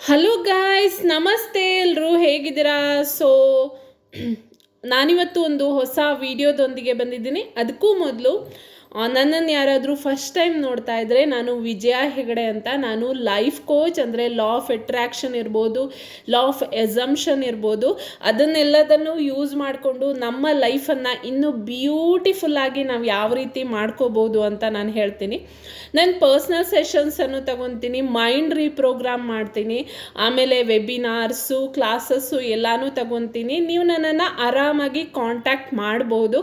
Hello guys, ನಮಸ್ತೆ. ಎಲ್ಲರೂ ಹೇಗಿದ್ದೀರಾ? ನಾನಿವತ್ತು ಒಂದು ಹೊಸ ವಿಡಿಯೋದೊಂದಿಗೆ ಬಂದಿದ್ದೀನಿ. ಅದಕ್ಕೂ ಮೊದಲು ನನ್ನನ್ನು ಯಾರಾದರೂ ಫಸ್ಟ್ ಟೈಮ್ ನೋಡ್ತಾ ಇದ್ದರೆ, ನಾನು ವಿಜಯ ಹೆಗಡೆ ಅಂತ. ನಾನು ಲೈಫ್ ಕೋಚ್. ಅಂದರೆ ಲಾ ಆಫ್ ಅಟ್ರಾಕ್ಷನ್ ಇರ್ಬೋದು, ಲಾ ಆಫ್ ಎಸಂಪ್ಷನ್ ಇರ್ಬೋದು, ಅದನ್ನೆಲ್ಲದನ್ನು ಯೂಸ್ ಮಾಡಿಕೊಂಡು ನಮ್ಮ ಲೈಫನ್ನು ಇನ್ನೂ ಬ್ಯೂಟಿಫುಲ್ಲಾಗಿ ನಾವು ಯಾವ ರೀತಿ ಮಾಡ್ಕೋಬೋದು ಅಂತ ನಾನು ಹೇಳ್ತೀನಿ. ನಾನು ಪರ್ಸ್ನಲ್ ಸೆಷನ್ಸನ್ನು ತಗೊತೀನಿ, ಮೈಂಡ್ ರೀಪ್ರೋಗ್ರಾಮ್ ಮಾಡ್ತೀನಿ, ಆಮೇಲೆ ವೆಬಿನಾರ್ಸು, ಕ್ಲಾಸಸ್ಸು ಎಲ್ಲನೂ ತಗೊತೀನಿ. ನೀವು ನನ್ನನ್ನು ಆರಾಮಾಗಿ ಕಾಂಟ್ಯಾಕ್ಟ್ ಮಾಡ್ಬೋದು.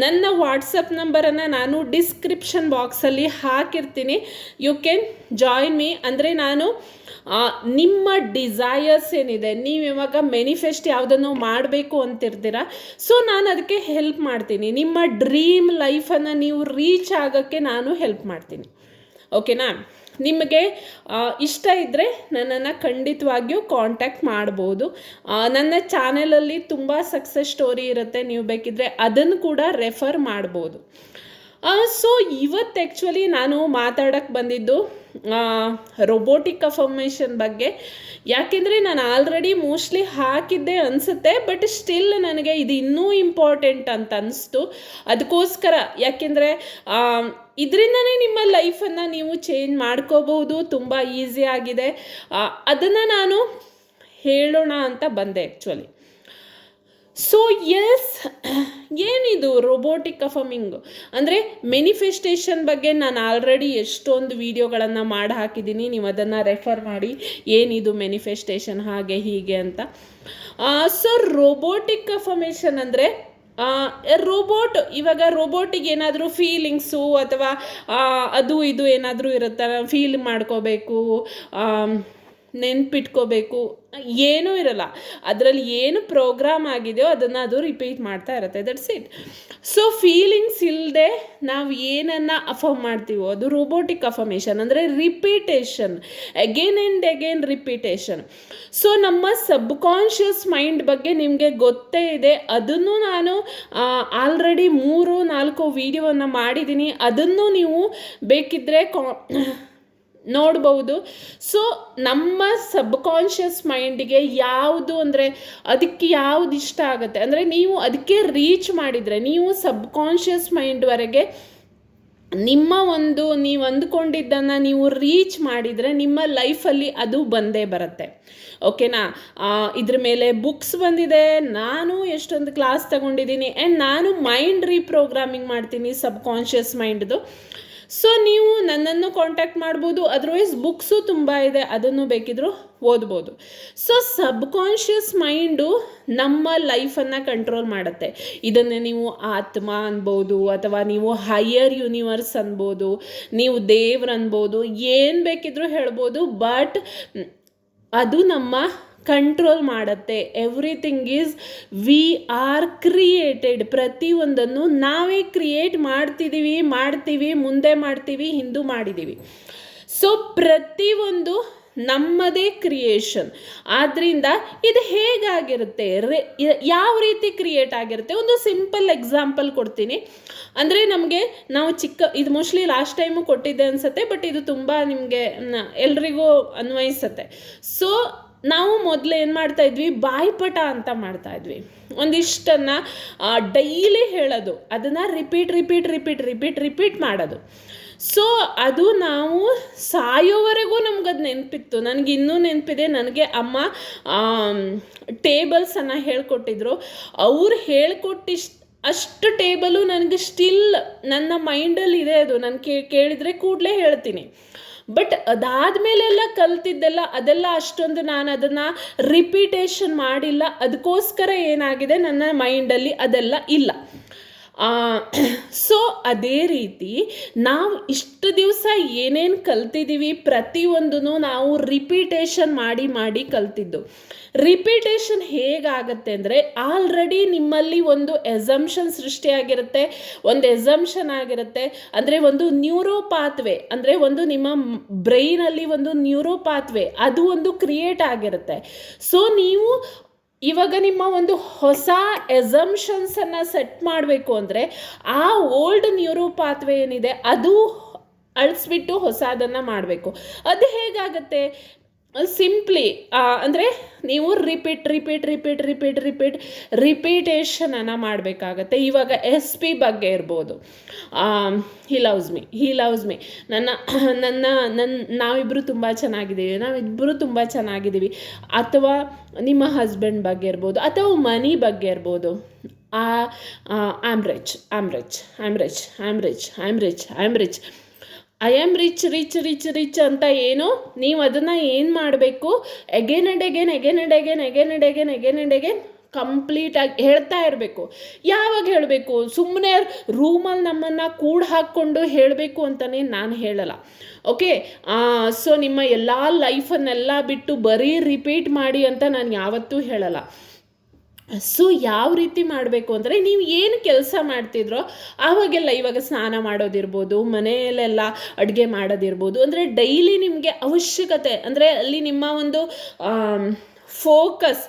ನನ್ನ ವಾಟ್ಸಪ್ ನಂಬರನ್ನು ನಾನು ಡಿಸ್ಕ್ರಿಪ್ಷನ್ ಬಾಕ್ಸಲ್ಲಿ ಹಾಕಿರ್ತೀನಿ. You can join me. ಅಂದರೆ ನಾನು ನಿಮ್ಮ ಡಿಸೈರ್ಸ್ ಏನಿದೆ, ನೀವು ಇವಾಗ ಮೆನಿಫೆಸ್ಟ್ ಯಾವುದನ್ನು ಮಾಡಬೇಕು ಅಂತಿರ್ತೀರ, ಸೊ ನಾನು ಅದಕ್ಕೆ ಹೆಲ್ಪ್ ಮಾಡ್ತೀನಿ. ನಿಮ್ಮ ಡ್ರೀಮ್ ಲೈಫನ್ನು ನೀವು ರೀಚ್ ಆಗೋಕ್ಕೆ ನಾನು ಹೆಲ್ಪ್ ಮಾಡ್ತೀನಿ. ಓಕೆನಾ? ನಿಮಗೆ ಇಷ್ಟ ಇದ್ದರೆ ನನ್ನನ್ನು ಖಂಡಿತವಾಗಿಯೂ ಕಾಂಟ್ಯಾಕ್ಟ್ ಮಾಡ್ಬೋದು. ನನ್ನ ಚಾನೆಲಲ್ಲಿ ತುಂಬ ಸಕ್ಸಸ್ ಸ್ಟೋರಿ ಇರುತ್ತೆ, ನೀವು ಬೇಕಿದ್ದರೆ ಅದನ್ನು ಕೂಡ ರೆಫರ್ ಮಾಡ್ಬೋದು. ಸೊ ಇವತ್ತು ಆ್ಯಕ್ಚುಲಿ ನಾನು ಮಾತಾಡೋಕ್ಕೆ ಬಂದಿದ್ದು ರೋಬೋಟಿಕ್ ಅಫರ್ಮೇಷನ್ ಬಗ್ಗೆ. ಯಾಕೆಂದರೆ ನಾನು ಆಲ್ರೆಡಿ ಮೋಸ್ಟ್ಲಿ ಹಾಕಿದ್ದೆ ಅನಿಸುತ್ತೆ, ಬಟ್ ಸ್ಟಿಲ್ ನನಗೆ ಇದು ಇನ್ನೂ ಇಂಪಾರ್ಟೆಂಟ್ ಅಂತ ಅನಿಸ್ತು. ಅದಕ್ಕೋಸ್ಕರ, ಯಾಕೆಂದರೆ ಇದರಿಂದನೇ ನಿಮ್ಮ ಲೈಫನ್ನು ನೀವು ಚೇಂಜ್ ಮಾಡ್ಕೋಬಹುದು. ತುಂಬ ಈಸಿ ಆಗಿದೆ. ಅದನ್ನು ನಾನು ಹೇಳೋಣ ಅಂತ ಬಂದೆ ಆ್ಯಕ್ಚುಲಿ. ಸೊ ಎಸ್, ಏನಿದು ರೋಬೋಟಿಕ್ ಅಫರ್ಮಿಂಗ್ ಅಂದರೆ ಮೆನಿಫೆಸ್ಟೇಷನ್ ಬಗ್ಗೆ ನಾನು ಆಲ್ರೆಡಿ ಎಷ್ಟೊಂದು ವಿಡಿಯೋಗಳನ್ನು ಮಾಡಿ ಹಾಕಿದ್ದೀನಿ. ನೀವು ಅದನ್ನು ರೆಫರ್ ಮಾಡಿ, ಏನಿದು ಮೆನಿಫೆಸ್ಟೇಷನ್ ಹಾಗೆ ಹೀಗೆ ಅಂತ. ಸೊ ರೋಬೋಟಿಕ್ ಅಫರ್ಮೇಷನ್ ಅಂದರೆ ರೋಬೋಟ್, ಇವಾಗ ರೋಬೋಟಿಗೆ ಏನಾದರೂ ಫೀಲಿಂಗ್ಸು ಅಥವಾ ಅದು ಇದು ಏನಾದರೂ ಇರುತ್ತೆ, ಫೀಲ್ ಮಾಡ್ಕೋಬೇಕು, ನೆನ್ಪಿಟ್ಕೋಬೇಕು, ಏನೂ ಇರಲ್ಲ. ಅದರಲ್ಲಿ ಏನು ಪ್ರೋಗ್ರಾಮ್ ಆಗಿದೆಯೋ ಅದನ್ನು ಅದು ರಿಪೀಟ್ ಮಾಡ್ತಾ ಇರುತ್ತೆ. That's it. ಸೊ ಫೀಲಿಂಗ್ಸ್ ಇಲ್ಲದೆ ನಾವು ಏನನ್ನು ಅಫರ್ಮ್ ಮಾಡ್ತೀವೋ ಅದು ರೋಬೋಟಿಕ್ ಅಫರ್ಮೇಷನ್. ಅಂದರೆ repetition, again and again repetition. So ನಮ್ಮ ಸಬ್ಕಾನ್ಷಿಯಸ್ ಮೈಂಡ್ ಬಗ್ಗೆ ನಿಮಗೆ ಗೊತ್ತೇ ಇದೆ. ಅದನ್ನು ನಾನು ಆಲ್ರೆಡಿ 3-4 ವಿಡಿಯೋವನ್ನು ಮಾಡಿದ್ದೀನಿ. ಅದನ್ನು ನೀವು ಬೇಕಿದ್ದರೆ ನೋಡ್ಬೋದು. ಸೊ ನಮ್ಮ ಸಬ್ಕಾನ್ಷಿಯಸ್ ಮೈಂಡಿಗೆ ಯಾವುದು ಅಂದರೆ ಅದಕ್ಕೆ ಯಾವುದು ಇಷ್ಟ ಆಗುತ್ತೆ ಅಂದರೆ ನೀವು ಅದಕ್ಕೆ ರೀಚ್ ಮಾಡಿದರೆ, ನೀವು ಸಬ್ಕಾನ್ಷಿಯಸ್ ಮೈಂಡ್ವರೆಗೆ ನಿಮ್ಮ ನೀವು ಅಂದ್ಕೊಂಡಿದ್ದನ್ನು ನೀವು ರೀಚ್ ಮಾಡಿದರೆ ನಿಮ್ಮ ಲೈಫಲ್ಲಿ ಅದು ಬಂದೇ ಬರುತ್ತೆ. ಓಕೆನಾ? ಇದ್ರ ಮೇಲೆ ಬುಕ್ಸ್ ಬಂದಿದೆ, ನಾನು ಎಷ್ಟೊಂದು ಕ್ಲಾಸ್ ತಗೊಂಡಿದ್ದೀನಿ, ಆ್ಯಂಡ್ ನಾನು ಮೈಂಡ್ ರೀಪ್ರೋಗ್ರಾಮಿಂಗ್ ಮಾಡ್ತೀನಿ ಸಬ್ಕಾನ್ಷಿಯಸ್ ಮೈಂಡ್ದು. ಸೊ ನೀವು ನನ್ನನ್ನು ಕಾಂಟ್ಯಾಕ್ಟ್ ಮಾಡ್ಬೋದು. ಅದರ್ವೈಸ್ ಬುಕ್ಸು ತುಂಬ ಇದೆ, ಅದನ್ನು ಬೇಕಿದ್ರೂ ಓದ್ಬೋದು. ಸೊ ಸಬ್ಕಾನ್ಷಿಯಸ್ ಮೈಂಡು ನಮ್ಮ ಲೈಫನ್ನು ಕಂಟ್ರೋಲ್ ಮಾಡುತ್ತೆ. ಇದನ್ನು ನೀವು ಆತ್ಮ ಅನ್ಬೋದು, ಅಥವಾ ನೀವು ಹೈಯರ್ ಯೂನಿವರ್ಸ್ ಅನ್ಬೋದು, ನೀವು ದೇವ್ರು ಅನ್ಬೋದು, ಏನು ಬೇಕಿದ್ರೂ ಹೇಳ್ಬೋದು. ಬಟ್ ಅದು ನಮ್ಮ ಕಂಟ್ರೋಲ್ ಮಾಡುತ್ತೆ. Everything is we are created. ಪ್ರತಿಯೊಂದನ್ನು ನಾವೇ ಕ್ರಿಯೇಟ್ ಮಾಡ್ತೀವಿ, ಮುಂದೆ ಮಾಡ್ತೀವಿ, ಹಿಂದೂ ಮಾಡಿದ್ದೀವಿ. ಸೊ ಪ್ರತಿಯೊಂದು ನಮ್ಮದೇ ಕ್ರಿಯೇಷನ್. ಆದ್ದರಿಂದ ಇದು ಹೇಗಾಗಿರುತ್ತೆ, ಯಾವ ರೀತಿ ಕ್ರಿಯೇಟ್ ಆಗಿರುತ್ತೆ? ಒಂದು ಸಿಂಪಲ್ ಎಕ್ಸಾಂಪಲ್ ಕೊಡ್ತೀನಿ. ಅಂದರೆ ನಾವು ಇದು ಮೋಸ್ಟ್ಲಿ ಲಾಸ್ಟ್ ಟೈಮು ಕೊಟ್ಟಿದ್ದೆ ಅನಿಸುತ್ತೆ, ಬಟ್ ಇದು ತುಂಬ ನಿಮಗೆ ಎಲ್ರಿಗೂ ಅನ್ವಯಿಸುತ್ತೆ. ಸೊ ನಾವು ಮೊದಲು ಏನು ಮಾಡ್ತಾಯಿದ್ವಿ, ಬಾಯ್ಪಟ ಅಂತ ಮಾಡ್ತಾಯಿದ್ವಿ. ಒಂದಿಷ್ಟನ್ನು ಡೈಲಿ ಹೇಳೋದು, ಅದನ್ನು ರಿಪೀಟ್ ಮಾಡೋದು. ಸೊ ಅದು ನಾವು ಸಾಯೋವರೆಗೂ ನಮಗದು ನೆನಪಿತ್ತು. ನನಗೆ ಇನ್ನೂ ನೆನಪಿದೆ. ನನಗೆ ಅಮ್ಮ ಟೇಬಲ್ಸನ್ನು ಹೇಳ್ಕೊಟ್ಟಿದ್ರು. ಅವ್ರು ಅಷ್ಟು ಟೇಬಲು ನನಗೆ ಸ್ಟಿಲ್ ನನ್ನ ಮೈಂಡಲ್ಲಿ ಇದೆ. ಅದು ನಾನು ಕೇಳಿದರೆ ಕೂಡಲೇ ಹೇಳ್ತೀನಿ. ಬಟ್ ಅದಾದಮೇಲೆಲ್ಲ ಕಲ್ತಿದ್ದೆಲ್ಲ ಅದೆಲ್ಲ ಅಷ್ಟೊಂದು ನಾನು ಅದನ್ನು ರಿಪೀಟೇಷನ್ ಮಾಡಿಲ್ಲ. ಅದಕ್ಕೋಸ್ಕರ ಏನಾಗಿದೆ, ನನ್ನ ಮೈಂಡಲ್ಲಿ ಅದೆಲ್ಲ ಇಲ್ಲ. ಸೊ ಅದೇ ರೀತಿ ನಾವು ಇಷ್ಟು ದಿವಸ ಏನೇನು ಕಲ್ತಿದ್ದೀವಿ ಪ್ರತಿಯೊಂದೂ ನಾವು ರಿಪೀಟೇಷನ್ ಮಾಡಿ ಕಲ್ತಿದ್ದು. ರಿಪೀಟೇಷನ್ ಹೇಗಾಗತ್ತೆ ಅಂದರೆ, ಆಲ್ರೆಡಿ ನಿಮ್ಮಲ್ಲಿ ಒಂದು ಎಸಂಪ್ಷನ್ ಸೃಷ್ಟಿಯಾಗಿರುತ್ತೆ, ಒಂದು ಎಸಂಪ್ಷನ್ ಆಗಿರುತ್ತೆ. ಅಂದರೆ ಒಂದು ನ್ಯೂರೋ ಪಾತ್ವೇ, ಅಂದರೆ ಒಂದು ನಿಮ್ಮ ಬ್ರೈನಲ್ಲಿ ಒಂದು ನ್ಯೂರೋ ಪಾತ್ವೇ ಅದು ಒಂದು ಕ್ರಿಯೇಟ್ ಆಗಿರುತ್ತೆ. ಸೊ ನೀವು ಇವಾಗ ನಿಮ್ಮ ಒಂದು ಹೊಸ ಎಸಂಪ್ಷನ್ಸನ್ನು ಸೆಟ್ ಮಾಡಬೇಕು ಅಂದರೆ ಆ ಓಲ್ಡ್ ನ್ಯೂರೋ ಪಾತ್ವೇ ಏನಿದೆ ಅದು ಅಳಿಸ್ಬಿಟ್ಟು ಹೊಸದನ್ನು ಮಾಡಬೇಕು. ಅದು ಹೇಗಾಗತ್ತೆ? ಸಿಂಪ್ಲಿ ಅಂದರೆ ನೀವು ರಿಪೀಟೇಷನನ್ನು ಮಾಡಬೇಕಾಗತ್ತೆ. ಇವಾಗ SP ಬಗ್ಗೆ ಇರ್ಬೋದು, ಹಿ ಲವ್ಸ್ ಮೀ ನಾವಿಬ್ಬರು ತುಂಬ ಚೆನ್ನಾಗಿದ್ದೀವಿ, ಅಥವಾ ನಿಮ್ಮ ಹಸ್ಬೆಂಡ್ ಬಗ್ಗೆ ಇರ್ಬೋದು, ಅಥವಾ ಮನಿ ಬಗ್ಗೆ ಇರ್ಬೋದು. ಐ ಆಮ್ ರಿಚ್ ಅಂತ ಏನು ನೀವು ಅದನ್ನು ಏನು ಮಾಡಬೇಕು, ಎಗೇನ್ ಆ್ಯಂಡ್ ಅಗೇನ್ ಕಂಪ್ಲೀಟಾಗಿ ಹೇಳ್ತಾ ಇರಬೇಕು. ಯಾವಾಗ ಹೇಳಬೇಕು? ಸುಮ್ಮನೆ ರೂಮಲ್ಲಿ ನಮ್ಮನ್ನು ಹಾಕ್ಕೊಂಡು ಹೇಳಬೇಕು ಅಂತಲೇ ನಾನು ಹೇಳಲ್ಲ. ಓಕೆ, ಸೊ ನಿಮ್ಮ ಎಲ್ಲ ಲೈಫನ್ನೆಲ್ಲ ಬಿಟ್ಟು ಬರೀ ರಿಪೀಟ್ ಮಾಡಿ ಅಂತ ನಾನು ಯಾವತ್ತೂ ಹೇಳಲ್ಲ. ಸೊ ಯಾವ ರೀತಿ ಮಾಡಬೇಕು ಅಂದರೆ, ನೀವು ಏನು ಕೆಲಸ ಮಾಡ್ತಿದ್ರೋ ಆವಾಗೆಲ್ಲ, ಇವಾಗ ಸ್ನಾನ ಮಾಡೋದಿರ್ಬೋದು, ಮನೆಯಲ್ಲೆಲ್ಲ ಅಡುಗೆ ಮಾಡೋದಿರ್ಬೋದು, ಅಂದರೆ ಡೈಲಿ ನಿಮಗೆ ಅವಶ್ಯಕತೆ ಅಂದರೆ ಅಲ್ಲಿ ನಿಮ್ಮ ಒಂದು ಫೋಕಸ್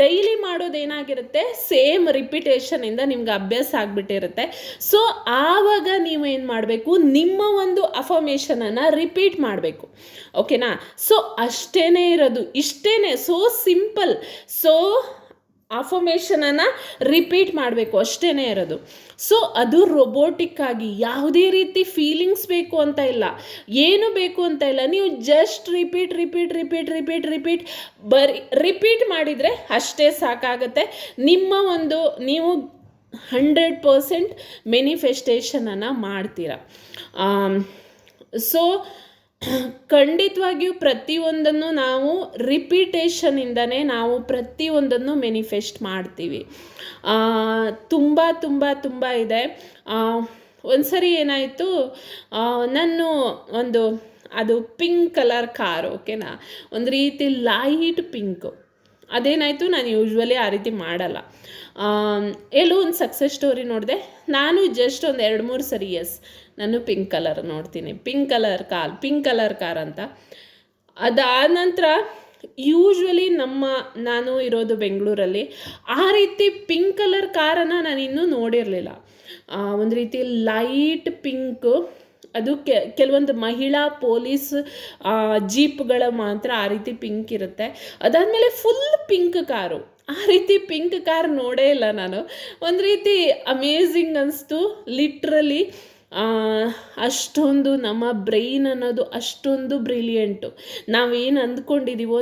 ಡೈಲಿ ಮಾಡೋದೇನಾಗಿರುತ್ತೆ, ಸೇಮ್ ರಿಪಿಟೇಷನಿಂದ ನಿಮ್ಗೆ ಅಭ್ಯಾಸ ಆಗಿಬಿಟ್ಟಿರುತ್ತೆ. ಸೊ ಆವಾಗ ನೀವೇನು ಮಾಡಬೇಕು, ನಿಮ್ಮ ಒಂದು ಅಫರ್ಮೇಷನನ್ನು ರಿಪೀಟ್ ಮಾಡಬೇಕು. ಓಕೆನಾ? ಸೊ ಅಷ್ಟೇ ಇರೋದು, ಇಷ್ಟೇ, ಸೋ ಸಿಂಪಲ್. ಸೊ ಅಫರ್ಮೇಷನನ್ನು ರಿಪೀಟ್ ಮಾಡಬೇಕು, ಅಷ್ಟೇ ಇರೋದು. ಸೊ ಅದು ರೊಬೋಟಿಕ್ ಆಗಿ, ಯಾವುದೇ ರೀತಿ ಫೀಲಿಂಗ್ಸ್ ಬೇಕು ಅಂತ ಇಲ್ಲ, ಏನು ಬೇಕು ಅಂತ ಇಲ್ಲ. ನೀವು ಜಸ್ಟ್ ರಿಪೀಟ್ ಬರೀ ರಿಪೀಟ್ ಮಾಡಿದರೆ ಅಷ್ಟೇ ಸಾಕಾಗತ್ತೆ. ನಿಮ್ಮ ಒಂದು ನೀವು 100% ಮ್ಯಾನಿಫೆಸ್ಟೇಷನನ್ನು ಮಾಡ್ತೀರಾ. ಸೊ ಖಂಡಿತವಾಗಿಯೂ ಪ್ರತಿಯೊಂದನ್ನು ನಾವು ರಿಪೀಟೇಷನಿಂದನೇ ನಾವು ಪ್ರತಿಯೊಂದನ್ನು ಮ್ಯಾನಿಫೆಸ್ಟ್ ಮಾಡ್ತೀವಿ. ತುಂಬ ಇದೆ. ಒಂದು ಸರಿ ಏನಾಯಿತು, ನಾನು ಅದು ಪಿಂಕ್ ಕಲರ್ ಕಾರು, ಓಕೆನಾ, ಒಂದು ರೀತಿ ಲೈಟ್ ಪಿಂಕು. ಅದೇನಾಯಿತು, ನಾನು ಯೂಶ್ವಲಿ ಆ ರೀತಿ ಮಾಡಲ್ಲ. ಎಲ್ಲೋ ಒಂದು ಸಕ್ಸಸ್ ಸ್ಟೋರಿ ನೋಡಿದೆ ನಾನು, ಜಸ್ಟ್ ಒಂದು 2-3 ಸರಿ ನಾನು ಪಿಂಕ್ ಕಲರ್ ನೋಡ್ತೀನಿ, ಪಿಂಕ್ ಕಲರ್ ಕಾರ್ ಅಂತ. ಅದಾದ ನಂತರ ಯೂಶ್ವಲಿ ನಾನು ಇರೋದು ಬೆಂಗಳೂರಲ್ಲಿ, ಆ ರೀತಿ ಪಿಂಕ್ ಕಲರ್ ಕಾರನ್ನು ನಾನು ಇನ್ನೂ ನೋಡಿರಲಿಲ್ಲ. ಒಂದು ರೀತಿ ಲೈಟ್ ಪಿಂಕು, ಅದು ಕೆಲವೊಂದು ಮಹಿಳಾ ಪೊಲೀಸ್ ಜೀಪ್ಗಳ ಮಾತ್ರ ಆ ರೀತಿ ಪಿಂಕ್ ಇರುತ್ತೆ. ಅದಾದಮೇಲೆ ಫುಲ್ ಪಿಂಕ್ ಕಾರು, ಆ ರೀತಿ ಪಿಂಕ್ ಕಾರ್ ನೋಡೇ ಇಲ್ಲ ನಾನು. ಒಂದು ರೀತಿ ಅಮೇಝಿಂಗ್ ಅನಿಸ್ತು. ಲಿಟ್ರಲಿ ಅಷ್ಟೊಂದು ನಮ್ಮ ಬ್ರೈನ್ ಅನ್ನೋದು ಅಷ್ಟೊಂದು ಬ್ರಿಲಿಯಂಟು. ನಾವೇನು ಅಂದ್ಕೊಂಡಿದ್ದೀವೋ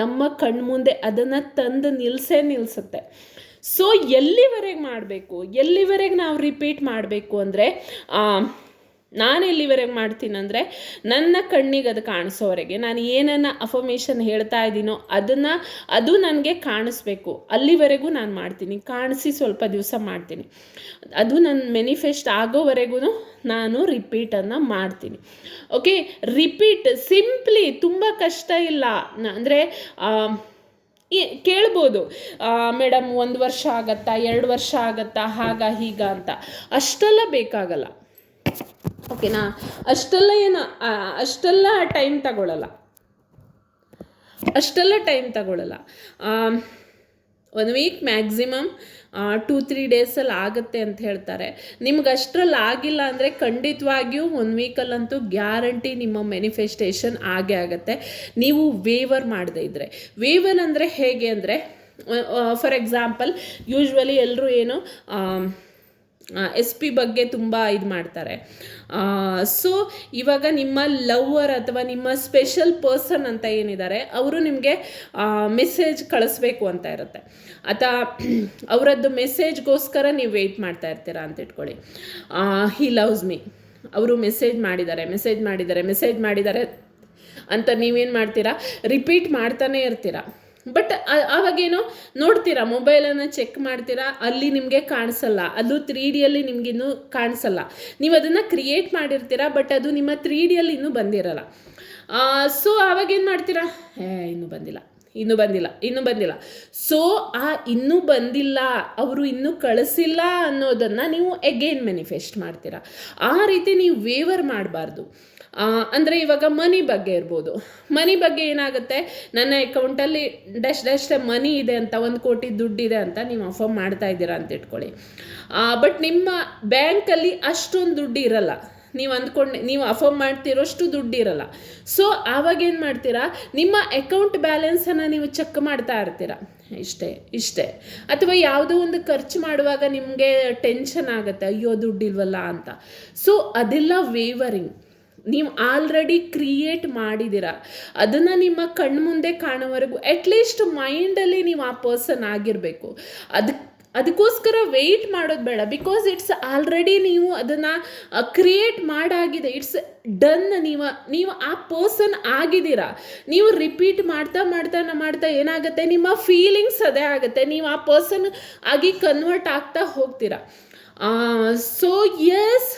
ನಮ್ಮ ಕಣ್ಮುಂದೆ ಅದನ್ನು ತಂದು ನಿಲ್ಲಿಸುತ್ತೆ. ಸೊ ಎಲ್ಲಿವರೆಗೆ ನಾವು ರಿಪೀಟ್ ಮಾಡಬೇಕು ಅಂದರೆ, ನಾನು ಎಲ್ಲಿವರೆಗೆ ಮಾಡ್ತೀನಂದರೆ, ನನ್ನ ಕಣ್ಣಿಗೆ ಅದು ಕಾಣಿಸೋವರೆಗೆ, ನಾನು ಏನನ್ನು ಅಫರ್ಮೇಷನ್ ಹೇಳ್ತಾ ಇದ್ದೀನೋ ಅದು ನನಗೆ ಕಾಣಿಸ್ಬೇಕು, ಅಲ್ಲಿವರೆಗೂ ನಾನು ಮಾಡ್ತೀನಿ. ಕಾಣಿಸಿ ಸ್ವಲ್ಪ ದಿವಸ ಮಾಡ್ತೀನಿ, ಅದು ನನ್ನ ಮ್ಯಾನಿಫೆಸ್ಟ್ ಆಗೋವರೆಗೂ ನಾನು ರಿಪೀಟನ್ನು ಮಾಡ್ತೀನಿ. ಓಕೆ, ರಿಪೀಟ್ ಸಿಂಪ್ಲಿ, ತುಂಬ ಕಷ್ಟ ಇಲ್ಲ. ಅಂದರೆ ಕೇಳ್ಬೋದು, ಮೇಡಮ್ 1 ವರ್ಷ ಆಗತ್ತಾ, 2 ವರ್ಷ ಆಗತ್ತಾ, ಹೀಗ ಅಂತ. ಅಷ್ಟೆಲ್ಲ ಬೇಕಾಗಲ್ಲ, ಓಕೆನಾ? ಅಷ್ಟೆಲ್ಲ ಟೈಮ್ ತಗೊಳ್ಳಲ್ಲ. 1 ವೀಕ್ ಮ್ಯಾಕ್ಸಿಮಮ್ 2-3 ಡೇಸಲ್ಲಿ ಆಗುತ್ತೆ ಅಂತ ಹೇಳ್ತಾರೆ. ನಿಮ್ಗೆ ಅಷ್ಟರಲ್ಲಿ ಆಗಿಲ್ಲ ಅಂದರೆ ಖಂಡಿತವಾಗಿಯೂ 1 ವೀಕಲ್ಲಂತೂ ಗ್ಯಾರಂಟಿ ನಿಮ್ಮ ಮ್ಯಾನಿಫೆಸ್ಟೇಷನ್ ಆಗೇ ಆಗುತ್ತೆ, ನೀವು ವೇವರ್ ಮಾಡದೇ ಇದ್ದರೆ. ವೇವರ್ ಅಂದರೆ ಹೇಗೆ ಅಂದರೆ, ಫಾರ್ ಎಕ್ಸಾಂಪಲ್ ಯೂಶ್ವಲಿ ಎಲ್ಲರೂ ಏನು SP ಬಗ್ಗೆ ತುಂಬ ಇದು ಮಾಡ್ತಾರೆ. ಸೊ ಇವಾಗ ನಿಮ್ಮ ಲವ್ವರ್ ಅಥವಾ ನಿಮ್ಮ ಸ್ಪೆಷಲ್ ಪರ್ಸನ್ ಅಂತ ಏನಿದ್ದಾರೆ, ಅವರು ನಿಮಗೆ ಮೆಸೇಜ್ ಕಳಿಸ್ಬೇಕು ಅಂತ ಇರುತ್ತೆ, ಅಥವಾ ಅವರದ್ದು ಮೆಸೇಜ್ಗೋಸ್ಕರ ನೀವು ವೆಯ್ಟ್ ಮಾಡ್ತಾ ಇರ್ತೀರಾ ಅಂತ ಇಟ್ಕೊಳ್ಳಿ. ಹಿ ಲವ್ಸ್ ಮೀ, ಅವರು ಮೆಸೇಜ್ ಮಾಡಿದ್ದಾರೆ ಅಂತ ನೀವೇನು ಮಾಡ್ತೀರಾ, ರಿಪೀಟ್ ಮಾಡ್ತಾನೆ ಇರ್ತೀರಾ. ಬಟ್ ಆವಾಗೇನೋ ನೋಡ್ತೀರಾ, ಮೊಬೈಲನ್ನು ಚೆಕ್ ಮಾಡ್ತೀರಾ, ಅಲ್ಲಿ ನಿಮಗೆ ಕಾಣಿಸಲ್ಲ, ಅದು 3Dಯಲ್ಲಿ ನಿಮಗಿನ್ನೂ ಕಾಣಿಸಲ್ಲ. ನೀವು ಅದನ್ನು ಕ್ರಿಯೇಟ್ ಮಾಡಿರ್ತೀರಾ, ಬಟ್ ಅದು ನಿಮ್ಮ 3Dಯಲ್ಲಿ ಇನ್ನೂ ಬಂದಿರಲ್ಲ. ಸೊ ಆವಾಗೇನು ಮಾಡ್ತೀರಾ, ಇನ್ನೂ ಬಂದಿಲ್ಲ. ಸೊ ಇನ್ನೂ ಬಂದಿಲ್ಲ, ಅವರು ಇನ್ನೂ ಕಳಿಸಿಲ್ಲ ಅನ್ನೋದನ್ನು ನೀವು ಎಗೇನ್ ಮ್ಯಾನಿಫೆಸ್ಟ್ ಮಾಡ್ತೀರಾ. ಆ ರೀತಿ ನೀವು ವೇವರ್ ಮಾಡಬಾರ್ದು. ಅಂದರೆ ಇವಾಗ ಮನಿ ಬಗ್ಗೆ ಇರ್ಬೋದು, ಮನಿ ಬಗ್ಗೆ ಏನಾಗುತ್ತೆ, ನನ್ನ ಅಕೌಂಟಲ್ಲಿ ಡ್ಯಾಶ್ ಮನಿ ಇದೆ ಅಂತ, 1 ಕೋಟಿ ದುಡ್ಡಿದೆ ಅಂತ ನೀವು ಅಫರ್ಮ್ ಮಾಡ್ತಾ ಇದ್ದೀರಾ ಅಂತ ಇಟ್ಕೊಳ್ಳಿ. ಬಟ್ ನಿಮ್ಮ ಬ್ಯಾಂಕಲ್ಲಿ ಅಷ್ಟೊಂದು ದುಡ್ಡು ಇರಲ್ಲ, ನೀವು ಅಂದ್ಕೊಂಡು ನೀವು ಅಫರ್ಮ್ ಮಾಡ್ತಿರೋಷ್ಟು ದುಡ್ಡಿರಲ್ಲ. ಸೊ ಆವಾಗ ಏನು ಮಾಡ್ತೀರಾ, ನಿಮ್ಮ ಅಕೌಂಟ್ ಬ್ಯಾಲೆನ್ಸನ್ನು ನೀವು ಚೆಕ್ ಮಾಡ್ತಾ ಇರ್ತೀರ, ಇಷ್ಟೇ. ಅಥವಾ ಯಾವುದೋ ಒಂದು ಖರ್ಚು ಮಾಡುವಾಗ ನಿಮಗೆ ಟೆನ್ಷನ್ ಆಗುತ್ತೆ, ಅಯ್ಯೋ ದುಡ್ಡಿಲ್ವಲ್ಲ ಅಂತ. ಸೊ ಅದೆಲ್ಲ ವೇವರಿಂಗ್. ನೀವು ಆಲ್ರೆಡಿ ಕ್ರಿಯೇಟ್ ಮಾಡಿದ್ದೀರ, ಅದನ್ನು ನಿಮ್ಮ ಕಣ್ಮುಂದೆ ಕಾಣೋವರೆಗೂ ಅಟ್ಲೀಸ್ಟ್ ಮೈಂಡಲ್ಲಿ ನೀವು ಆ ಪರ್ಸನ್ ಆಗಿರಬೇಕು. ಅದಕ್ಕೋಸ್ಕರ ವೆಯ್ಟ್ ಮಾಡೋದು ಬೇಡ, ಬಿಕಾಸ್ ಇಟ್ಸ್ ಆಲ್ರೆಡಿ ನೀವು ಅದನ್ನು ಕ್ರಿಯೇಟ್ ಮಾಡಾಗಿದೆ, ಇಟ್ಸ್ ಡನ್. ನೀವು ಆ ಪರ್ಸನ್ ಆಗಿದ್ದೀರಾ. ನೀವು ರಿಪೀಟ್ ಮಾಡ್ತಾ ಏನಾಗುತ್ತೆ, ನಿಮ್ಮ ಫೀಲಿಂಗ್ಸ್ ಅದೇ ಆಗುತ್ತೆ, ನೀವು ಆ ಪರ್ಸನ್ ಆಗಿ ಕನ್ವರ್ಟ್ ಆಗ್ತಾ ಹೋಗ್ತೀರಾ. ಸೊ ಎಸ್,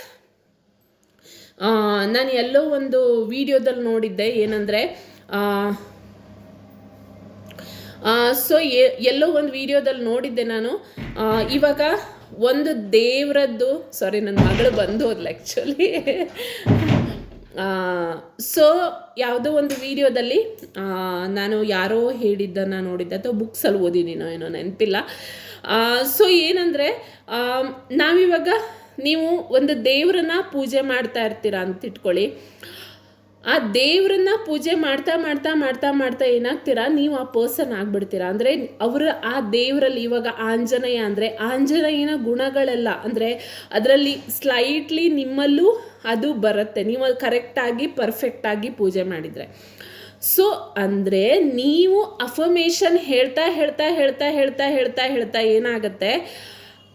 ನಾನು ಎಲ್ಲೋ ಒಂದು ವಿಡಿಯೋದಲ್ಲಿ ನೋಡಿದ್ದೆ, ಏನಂದರೆ ಎಲ್ಲೋ ಒಂದು ವಿಡಿಯೋದಲ್ಲಿ ನೋಡಿದ್ದೆ ನಾನು, ಇವಾಗ ಒಂದು ದೇವರದ್ದು, ಸಾರಿ ನನ್ನ ಮಗಳು ಬಂದು ಹೋದ್ಲು ಆ್ಯಕ್ಚುಲಿ. ಸೊ ಯಾವುದೋ ಒಂದು ವಿಡಿಯೋದಲ್ಲಿ ನಾನು ಯಾರೋ ಹೇಳಿದ್ದನ್ನು ನೋಡಿದ್ದೆ, ಅಥವಾ ಬುಕ್ಸಲ್ಲಿ ಓದಿದ್ದೀನೋ ಏನೋ ನೆನಪಿಲ್ಲ. ಸೊ ಏನಂದರೆ, ನಾವಿವಾಗ ನೀವು ಒಂದು ದೇವರನ್ನ ಪೂಜೆ ಮಾಡ್ತಾ ಇರ್ತೀರಾ ಅಂತ ಇಟ್ಕೊಳ್ಳಿ. ಆ ದೇವರನ್ನ ಪೂಜೆ ಮಾಡ್ತಾ ಏನಾಗ್ತೀರಾ, ನೀವು ಆ ಪರ್ಸನ್ ಆಗಿಬಿಡ್ತೀರಾ. ಅಂದರೆ ಆ ದೇವರಲ್ಲಿ ಇವಾಗ ಆಂಜನೇಯ ಅಂದರೆ ಆಂಜನೇಯನ ಗುಣಗಳೆಲ್ಲ, ಅಂದರೆ ಅದರಲ್ಲಿ ಸ್ಲೈಟ್ಲಿ ನಿಮ್ಮಲ್ಲೂ ಅದು ಬರುತ್ತೆ, ನೀವು ಕರೆಕ್ಟಾಗಿ ಪರ್ಫೆಕ್ಟಾಗಿ ಪೂಜೆ ಮಾಡಿದರೆ. ಸೊ ಅಂದರೆ ನೀವು ಅಫರ್ಮೇಷನ್ ಹೇಳ್ತಾ ಏನಾಗುತ್ತೆ,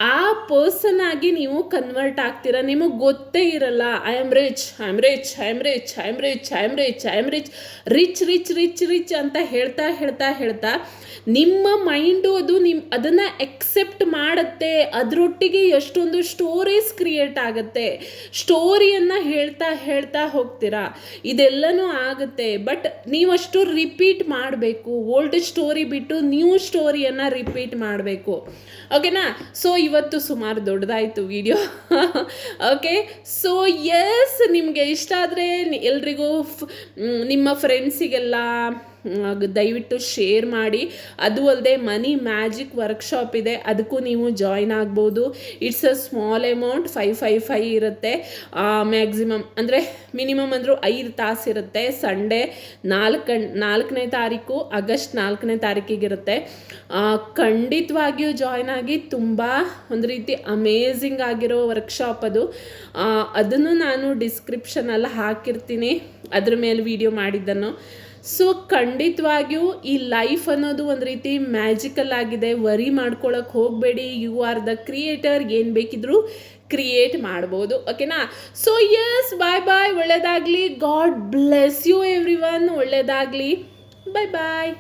ಆ ಪರ್ಸನ್ ಆಗಿ ನೀವು ಕನ್ವರ್ಟ್ ಆಗ್ತೀರಾ. ನಿಮಗೆ ಗೊತ್ತೇ ಇರಲ್ಲ, ಐ ಆಮ್ ರಿಚ್ ಅಂತ ಹೇಳ್ತಾ ನಿಮ್ಮ ಮೈಂಡು ಅದನ್ನು ಎಕ್ಸೆಪ್ಟ್ ಮಾಡುತ್ತೆ. ಅದರೊಟ್ಟಿಗೆ ಎಷ್ಟೊಂದು ಸ್ಟೋರೀಸ್ ಕ್ರಿಯೇಟ್ ಆಗುತ್ತೆ, ಸ್ಟೋರಿಯನ್ನು ಹೇಳ್ತಾ ಹೋಗ್ತೀರಾ. ಇದೆಲ್ಲನೂ ಆಗುತ್ತೆ, ಬಟ್ ನೀವಷ್ಟು ರಿಪೀಟ್ ಮಾಡಬೇಕು. ಓಲ್ಡ್ ಸ್ಟೋರಿ ಬಿಟ್ಟು ನ್ಯೂ ಸ್ಟೋರಿಯನ್ನು ರಿಪೀಟ್ ಮಾಡಬೇಕು. ಓಕೆನಾ? ಸೊ ಇವತ್ತು ಸುಮಾರು ದೊಡ್ಡದಾಯಿತು ವಿಡಿಯೋ. ಓಕೆ, ಸೊ ಎಸ್, ನಿಮಗೆ ಇಷ್ಟ ಆದರೆ ಎಲ್ರಿಗೂ ನಿಮ್ಮ ಫ್ರೆಂಡ್ಸಿಗೆಲ್ಲ ದಯವಿಟ್ಟು ಶೇರ್ ಮಾಡಿ. ಅದು ಅಲ್ಲದೆ ಮನಿ ಮ್ಯಾಜಿಕ್ ವರ್ಕ್ಶಾಪ್ ಇದೆ, ಅದಕ್ಕೂ ನೀವು ಜಾಯ್ನ್ ಆಗ್ಬೋದು. ಇಟ್ಸ್ ಅ ಸ್ಮಾಲ್ ಅಮೌಂಟ್, 555 ಇರುತ್ತೆ ಮ್ಯಾಕ್ಸಿಮಮ್, ಅಂದರೆ ಮಿನಿಮಮ್ ಅಂದರೂ 5 ತಾಸು ಇರುತ್ತೆ. ಸಂಡೇ 4ನೇ ತಾರೀಕು, ಆಗಸ್ಟ್ 4ನೇ ತಾರೀಕಿಗಿರುತ್ತೆ. ಖಂಡಿತವಾಗಿಯೂ ಜಾಯ್ನ್ ಆಗಿ, ತುಂಬ ಒಂದು ರೀತಿ ಅಮೇಝಿಂಗ್ ಆಗಿರೋ ವರ್ಕ್ಶಾಪ್ ಅದು. ಅದನ್ನು ನಾನು ಡಿಸ್ಕ್ರಿಪ್ಷನಲ್ಲಿ ಹಾಕಿರ್ತೀನಿ, ಅದ್ರ ಮೇಲೆ ವಿಡಿಯೋ ಮಾಡಿದ್ದನ್ನು. ಸೊ ಖಂಡಿತವಾಗಿಯೂ ಈ ಲೈಫ್ ಅನ್ನೋದು ಒಂದು ರೀತಿ ಮ್ಯಾಜಿಕಲ್ ಆಗಿದೆ, ವರಿ ಮಾಡ್ಕೊಳಕ್ಕೆ ಹೋಗಬೇಡಿ. ಯು ಆರ್ ದ ಕ್ರಿಯೇಟರ್, ಏನು ಬೇಕಿದ್ರೂ ಕ್ರಿಯೇಟ್ ಮಾಡ್ಬೋದು. ಓಕೆನಾ? ಸೊ ಎಸ್, ಬಾಯ್, ಒಳ್ಳೆಯದಾಗಲಿ. God bless you everyone. ಒಳ್ಳೆಯದಾಗಲಿ. ಬಾಯ್.